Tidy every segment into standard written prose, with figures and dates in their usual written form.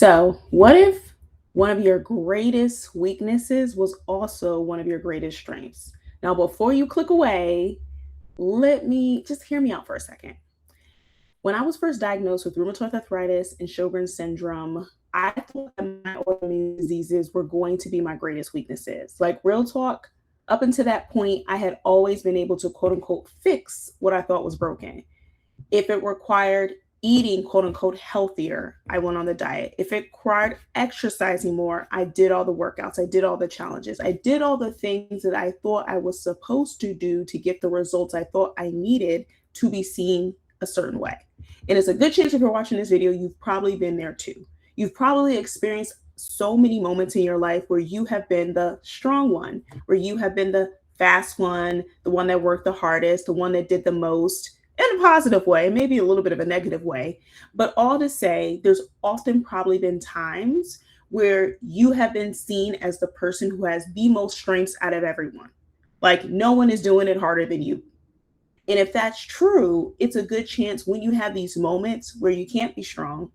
So, what if one of your greatest weaknesses was also one of your greatest strengths? Now, before you click away, let me just hear me out for a second. When I was first diagnosed with rheumatoid arthritis and Sjogren's syndrome, I thought that my autoimmune diseases were going to be my greatest weaknesses. Like, real talk, up until that point, I had always been able to quote unquote fix what I thought was broken. If it required eating quote unquote healthier, I went on the diet. If it required exercising more, I did all the workouts, I did all the challenges, I did all the things that I thought I was supposed to do to get the results I thought I needed to be seen a certain way. And it's a good chance if you're watching this video, you've probably been there too. You've probably experienced so many moments in your life where you have been the strong one, where you have been the fast one, the one that worked the hardest, the one that did the most, in a positive way, maybe a little bit of a negative way. But all to say, there's often probably been times where you have been seen as the person who has the most strengths out of everyone. Like, no one is doing it harder than you. And if that's true, it's a good chance when you have these moments where you can't be strong,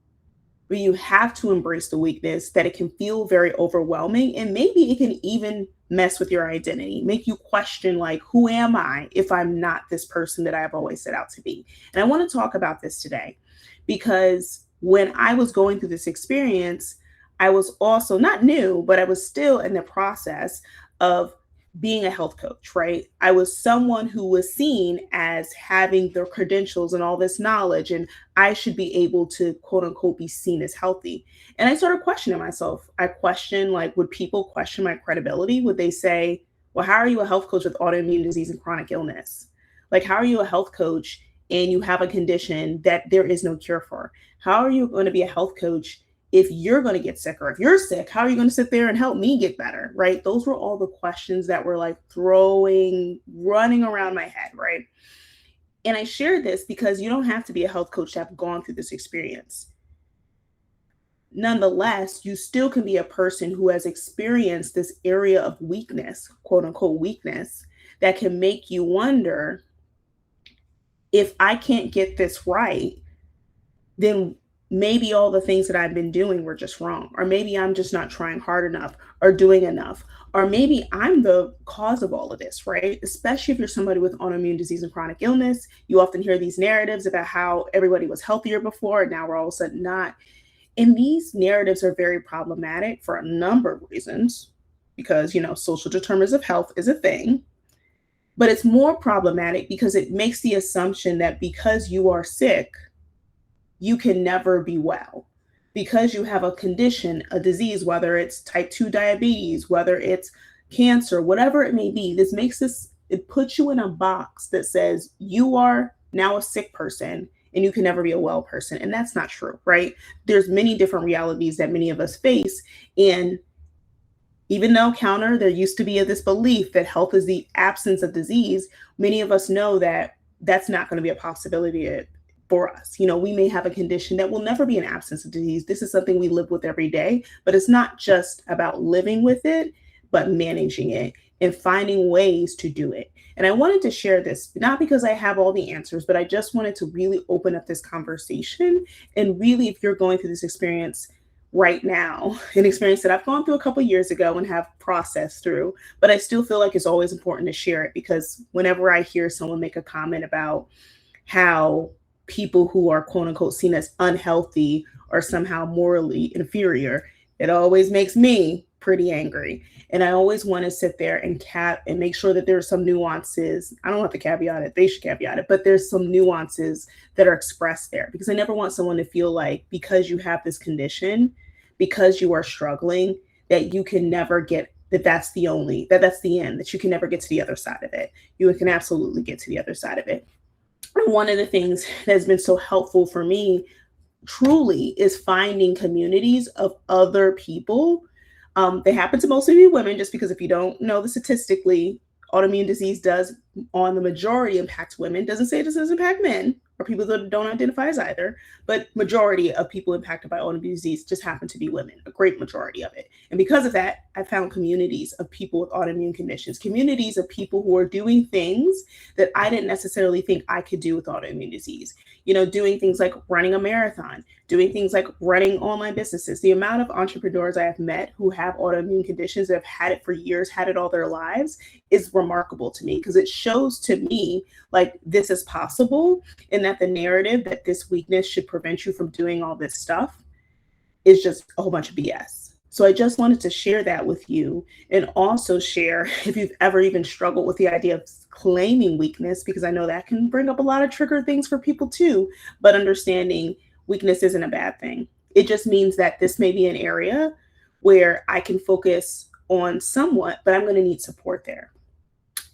where you have to embrace the weakness, that it can feel very overwhelming. And maybe it can even mess with your identity, make you question, like, who am I if I'm not this person that I've always set out to be? And I want to talk about this today because when I was going through this experience, I was also not new, but I was still in the process of being a health coach, right? I was someone who was seen as having the credentials and all this knowledge, and I should be able to quote unquote be seen as healthy. And I started questioning myself. I questioned, like, would people question my credibility? Would they say, well, how are you a health coach with autoimmune disease and chronic illness? Like, how are you a health coach and you have a condition that there is no cure for? How are you going to be a health coach if you're going to get sick, or if you're sick, how are you going to sit there and help me get better? Right? Those were all the questions that were like running around my head. Right. And I share this because you don't have to be a health coach to have gone through this experience. Nonetheless, you still can be a person who has experienced this area of weakness, quote unquote weakness, that can make you wonder, if I can't get this right, then maybe all the things that I've been doing were just wrong, or maybe I'm just not trying hard enough or doing enough, or maybe I'm the cause of all of this, right? Especially if you're somebody with autoimmune disease and chronic illness, you often hear these narratives about how everybody was healthier before and now we're all of a sudden not. And these narratives are very problematic for a number of reasons, because, social determinants of health is a thing. But it's more problematic because it makes the assumption that because you are sick, you can never be well. Because you have a condition, a disease, whether it's type 2 diabetes, whether it's cancer, whatever it may be, it puts you in a box that says you are now a sick person and you can never be a well person. And that's not true, right? There's many different realities that many of us face. And even though there used to be this belief that health is the absence of disease, many of us know that that's not going to be a possibility for us. We may have a condition that will never be an absence of disease. This is something we live with every day, but it's not just about living with it, but managing it and finding ways to do it. And I wanted to share this, not because I have all the answers, but I just wanted to really open up this conversation. And really, if you're going through this experience right now, an experience that I've gone through a couple of years ago and have processed through, but I still feel like it's always important to share it, because whenever I hear someone make a comment about how people who are quote unquote seen as unhealthy or somehow morally inferior, it always makes me pretty angry. And I always want to sit there and make sure that there's some nuances. I don't have to caveat it, they should caveat it, but there's some nuances that are expressed there, because I never want someone to feel like because you have this condition, because you are struggling, that you can never get that's the end, that you can never get to the other side of it. You can absolutely get to the other side of it. And one of the things that has been so helpful for me truly is finding communities of other people. They happen to mostly be women, just because if you don't know the statistically, autoimmune disease does on the majority impact women. Doesn't say it doesn't impact men or people that don't identify as either, but majority of people impacted by autoimmune disease just happen to be women, a great majority of it. And because of that, I found communities of people with autoimmune conditions, communities of people who are doing things that I didn't necessarily think I could do with autoimmune disease. Doing things like running a marathon, doing things like running online businesses. The amount of entrepreneurs I have met who have autoimmune conditions that have had it for years, had it all their lives, is remarkable to me, because it shows to me like this is possible, and that the narrative that this weakness should prevent you from doing all this stuff is just a whole bunch of BS. So I just wanted to share that with you, and also share if you've ever even struggled with the idea of claiming weakness, because I know that can bring up a lot of trigger things for people too, but understanding weakness isn't a bad thing. It just means that this may be an area where I can focus on somewhat, but I'm going to need support there.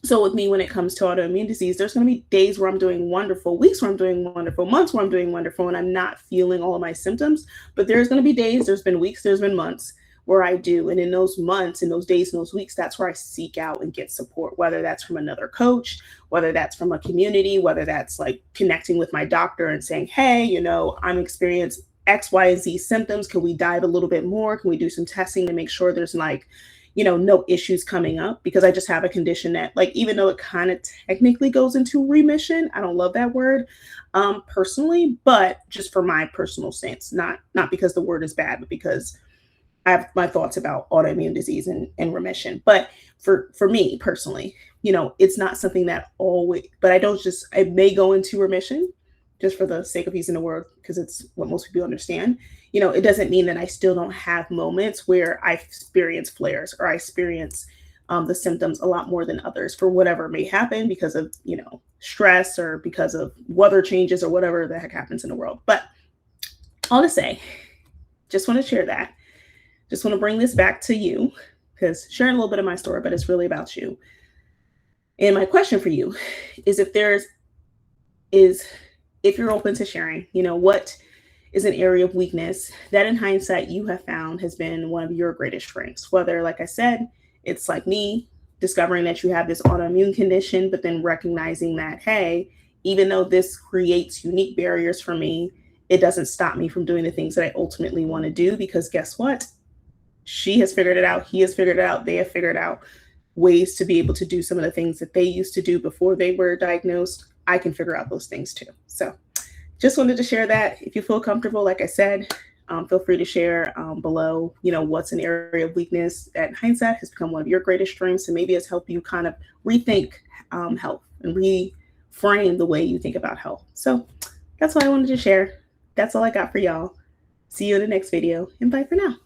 So with me, when it comes to autoimmune disease, there's going to be days where I'm doing wonderful, weeks where I'm doing wonderful, months where I'm doing wonderful, and I'm not feeling all of my symptoms. But there's going to be days, there's been weeks, there's been months where I do. And in those months, in those days, in those weeks, that's where I seek out and get support, whether that's from another coach, whether that's from a community, whether that's like connecting with my doctor and saying, hey, I'm experiencing X, Y, and Z symptoms. Can we dive a little bit more? Can we do some testing to make sure there's no issues coming up? Because I just have a condition that, like, even though it kind of technically goes into remission, I don't love that word personally, but just for my personal stance, not because the word is bad, but because I have my thoughts about autoimmune disease and remission. But for me personally, it's not something that always, but I may go into remission just for the sake of using the word, because it's what most people understand. It doesn't mean that I still don't have moments where I experience flares, or I experience the symptoms a lot more than others for whatever may happen, because of, stress, or because of weather changes, or whatever the heck happens in the world. But all to say, just want to share that. Just want to bring this back to you, because sharing a little bit of my story, but it's really about you. And my question for you is, if you're open to sharing, what is an area of weakness that in hindsight you have found has been one of your greatest strengths? Whether, like I said, it's like me discovering that you have this autoimmune condition, but then recognizing that, hey, even though this creates unique barriers for me, it doesn't stop me from doing the things that I ultimately want to do, because guess what? She has figured it out. He has figured it out. They have figured out ways to be able to do some of the things that they used to do before they were diagnosed. I can figure out those things too. So just wanted to share that. If you feel comfortable, like I said, feel free to share below, what's an area of weakness that in hindsight has become one of your greatest strengths, and maybe has helped you kind of rethink health and reframe the way you think about health. So that's what I wanted to share. That's all I got for y'all. See you in the next video, and bye for now.